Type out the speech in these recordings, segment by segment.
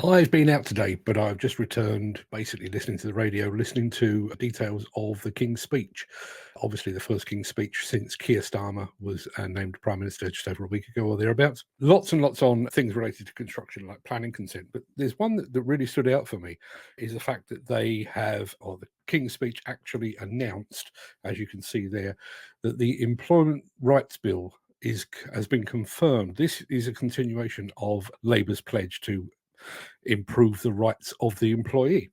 I've been out today, but I've just returned basically listening to the radio, listening to details of the King's speech. Obviously, the first King's speech since Keir Starmer was named Prime Minister just over a week ago or thereabouts. Lots and lots on things related to construction, like planning consent. But there's one that really stood out for me is the fact that they have, or the King's speech actually announced, as you can see there, that the Employment Rights Bill has been confirmed. This is a continuation of Labour's pledge to improve the rights of the employee.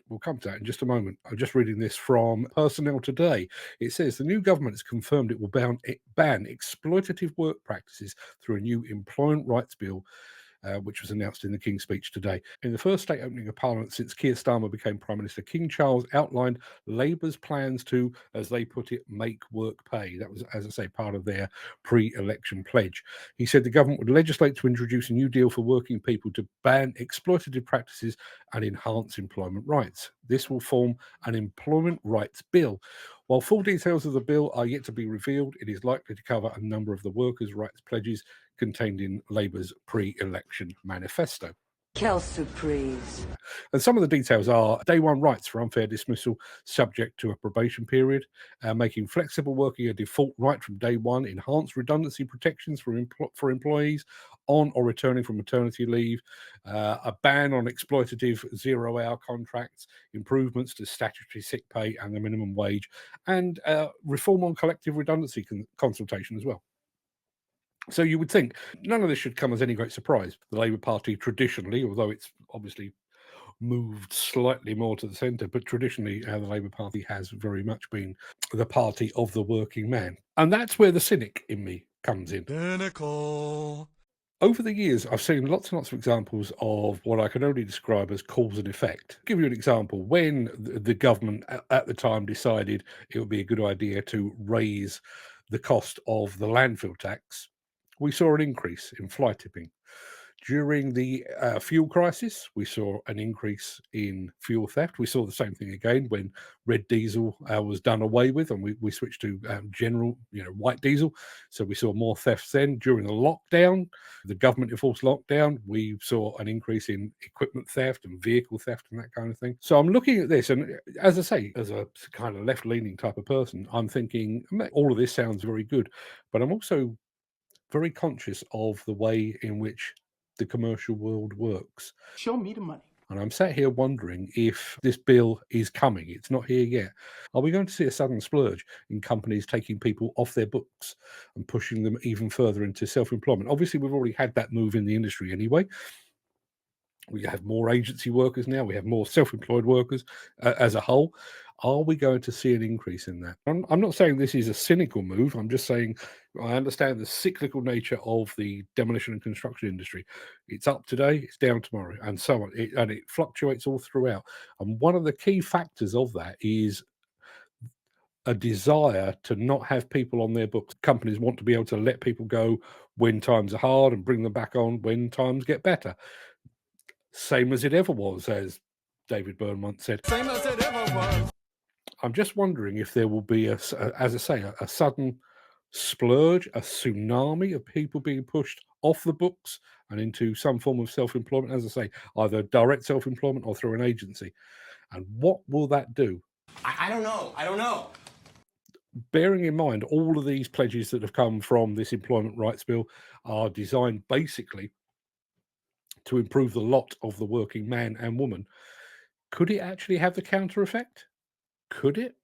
We'll come to that in just a moment. I'm just reading this from Personnel Today. It says the new government has confirmed it will ban exploitative work practices through a new employment rights bill, which was announced in the King's speech today. In the first state opening of Parliament since Keir Starmer became Prime Minister, King Charles outlined Labour's plans to, as they put it, make work pay. That was, as I say, part of their pre-election pledge. He said the government would legislate to introduce a new deal for working people to ban exploitative practices and enhance employment rights. This will form an employment rights bill. While full details of the bill are yet to be revealed, it is likely to cover a number of the workers' rights pledges contained in Labour's pre-election manifesto. Quelle surprise. And some of the details are day one rights for unfair dismissal subject to a probation period, making flexible working a default right from day one, enhanced redundancy protections for employees on or returning from maternity leave, a ban on exploitative zero-hour contracts, improvements to statutory sick pay and the minimum wage, and reform on collective redundancy consultation as well. So you would think none of this should come as any great surprise. The Labour Party traditionally, although it's obviously moved slightly more to the centre, but traditionally the Labour Party has very much been the party of the working man. And that's where the cynic in me comes in. Cynical. Over the years, I've seen lots and lots of examples of what I can only describe as cause and effect. I'll give you an example. When the government at the time decided it would be a good idea to raise the cost of the landfill tax, we saw an increase in fly tipping. During the fuel crisis, we saw an increase in fuel theft. We saw the same thing again when red diesel was done away with, and we switched to general, white diesel. So we saw more thefts then. During the lockdown, the government enforced lockdown, we saw an increase in equipment theft and vehicle theft and that kind of thing. So I'm looking at this, and as I say, as a kind of left-leaning type of person, I'm thinking all of this sounds very good, but I'm also very conscious of the way in which the commercial world works. Show me the money. And I'm sat here wondering if this bill is coming. It's not here yet. Are we going to see a sudden splurge in companies taking people off their books and pushing them even further into self-employment? Obviously, we've already had that move in the industry anyway. We have more agency workers now. We have more self-employed workers as a whole. Are we going to see an increase in that? I'm not saying this is a cynical move. I'm just saying I understand the cyclical nature of the demolition and construction industry. It's up today, it's down tomorrow, and so on. It fluctuates all throughout. And one of the key factors of that is a desire to not have people on their books. Companies want to be able to let people go when times are hard and bring them back on when times get better. Same as it ever was, as David Byrne once said. Same as it ever was. I'm just wondering if there will be, as I say, a sudden splurge, a tsunami of people being pushed off the books and into some form of self-employment, as I say, either direct self-employment or through an agency. And what will that do? I don't know. Bearing in mind all of these pledges that have come from this employment rights bill are designed basically to improve the lot of the working man and woman, could it actually have the counter effect? Could it?